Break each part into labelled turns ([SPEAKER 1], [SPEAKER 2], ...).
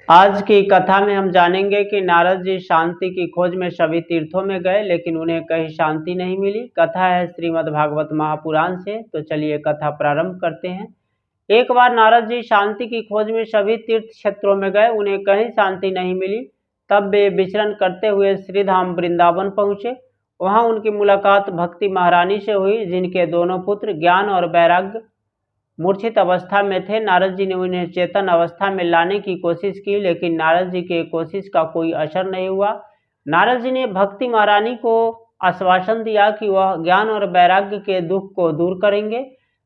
[SPEAKER 1] आज की कथा में हम जानेंगे कि नारद जी शांति की खोज में सभी तीर्थों में गए, लेकिन उन्हें कहीं शांति नहीं मिली। कथा है श्रीमद् भागवत महापुराण से। तो चलिए कथा प्रारंभ करते हैं। एक बार नारद जी शांति की खोज में सभी तीर्थ क्षेत्रों में गए, उन्हें कहीं शांति नहीं मिली। तब वे विचरण करते हुए श्रीधाम वृंदावन पहुंचे। वहां उनकी मुलाकात भक्ति महारानी से हुई, जिनके दोनों पुत्र ज्ञान और वैराग्य मूर्छित अवस्था में थे। नारद जी ने उन्हें चेतन अवस्था में लाने की कोशिश की, लेकिन नारद जी के कोशिश का कोई असर नहीं हुआ। नारद जी ने भक्ति महारानी को आश्वासन दिया कि वह ज्ञान और वैराग्य के दुख को दूर करेंगे।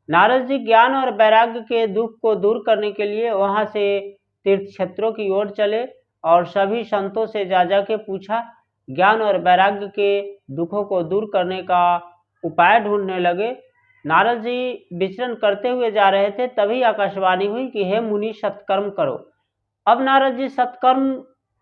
[SPEAKER 1] नारद जी ज्ञान और वैराग्य के दुख को दूर करने के लिए वहां से तीर्थ क्षेत्रों की ओर चले और सभी संतों से जा के पूछा। ज्ञान और वैराग्य के दुखों को दूर करने का उपाय ढूंढने लगे। नारद जी विचरण करते हुए जा रहे थे, तभी आकाशवाणी हुई कि हे मुनि, सत्कर्म करो। अब नारद जी सत्कर्म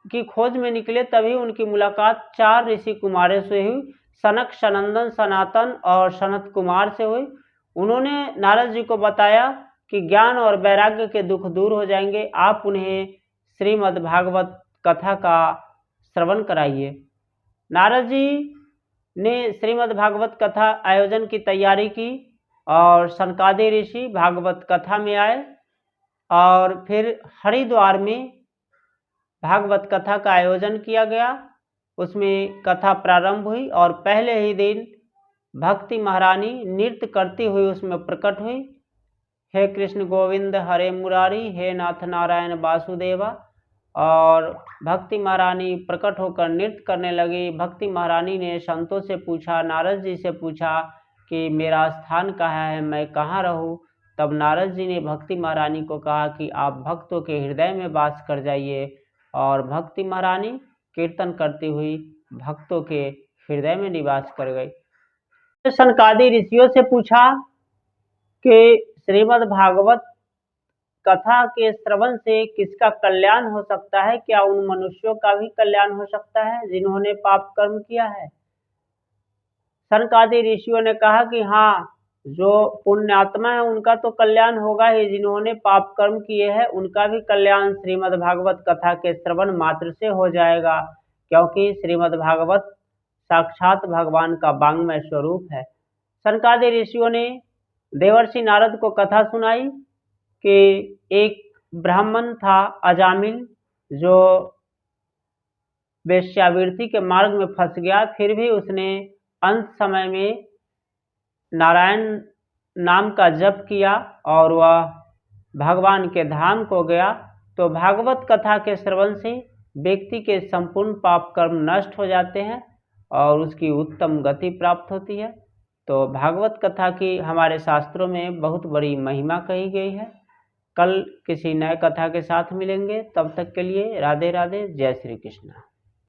[SPEAKER 1] की खोज में निकले, तभी उनकी मुलाकात 4 ऋषि कुमारों से हुई। सनक, सनंदन, सनातन और सनत कुमार से हुई। उन्होंने नारद जी को बताया कि ज्ञान और वैराग्य के दुख दूर हो जाएंगे, आप उन्हें श्रीमद् भागवत कथा का श्रवण कराइए। नारद जी ने श्रीमद् भागवत कथा आयोजन की तैयारी की और सनकादि ऋषि भागवत कथा में आए और फिर हरिद्वार में भागवत कथा का आयोजन किया गया। उसमें कथा प्रारंभ हुई और पहले ही दिन भक्ति महारानी नृत्य करती हुई उसमें प्रकट हुई। हे कृष्ण गोविंद हरे मुरारी, हे नाथ नारायण वासुदेवा। और भक्ति महारानी प्रकट होकर नृत्य करने लगी। भक्ति महारानी ने संतों से पूछा, नारद जी से पूछा कि मेरा स्थान कहाँ है, मैं कहाँ रहूँ। तब नारद जी ने भक्ति महारानी को कहा कि आप भक्तों के हृदय में वास कर जाइए। और भक्ति महारानी कीर्तन करती हुई भक्तों के हृदय में निवास कर गई। सनकादि ऋषियों से पूछा कि श्रीमद् भागवत कथा के श्रवण से किसका कल्याण हो सकता है? क्या उन मनुष्यों का भी कल्याण हो सकता है जिन्होंने पाप कर्म किया है? सनकादि ऋषियों ने कहा कि हाँ, जो पुण्यात्मा है उनका तो कल्याण होगा ही, जिन्होंने पाप कर्म किए हैं उनका भी कल्याण श्रीमद् भागवत कथा के श्रवण मात्र से हो जाएगा, क्योंकि श्रीमद् भागवत साक्षात भगवान का वांग्मय स्वरूप है। सनकादि ऋषियों ने देवर्षि नारद को कथा सुनाई कि एक ब्राह्मण था अजामिल, जो वेश्यावृत्ति के मार्ग में फंस गया, फिर भी उसने अंत समय में नारायण नाम का जप किया और वह भगवान के धाम को गया। तो भागवत कथा के श्रवण से व्यक्ति के संपूर्ण पाप कर्म नष्ट हो जाते हैं और उसकी उत्तम गति प्राप्त होती है। तो भागवत कथा की हमारे शास्त्रों में बहुत बड़ी महिमा कही गई है। कल किसी नए कथा के साथ मिलेंगे, तब तक के लिए राधे राधे, जय श्री कृष्ण।